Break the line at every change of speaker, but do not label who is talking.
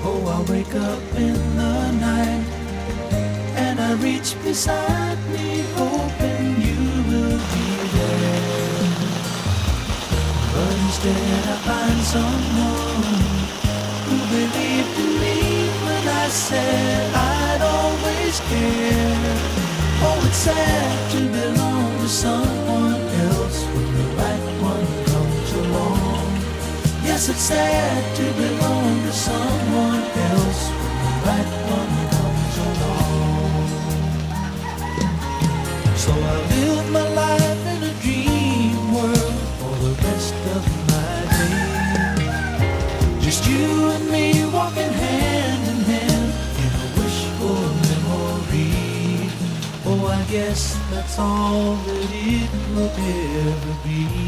Oh, I wake up in the night and I reach beside me, hoping you will be there. But instead I find someone who believed in me when I said I'd always care. Oh, it's sad to belong to someone else when the right one comes along. Yes, it's sad to belong to someone else when the right one comes along. So I live my life in a dream world for the rest of my days. Just you and me walking hand in hand in a wishful memory. Oh, I guess that's all that it will ever be.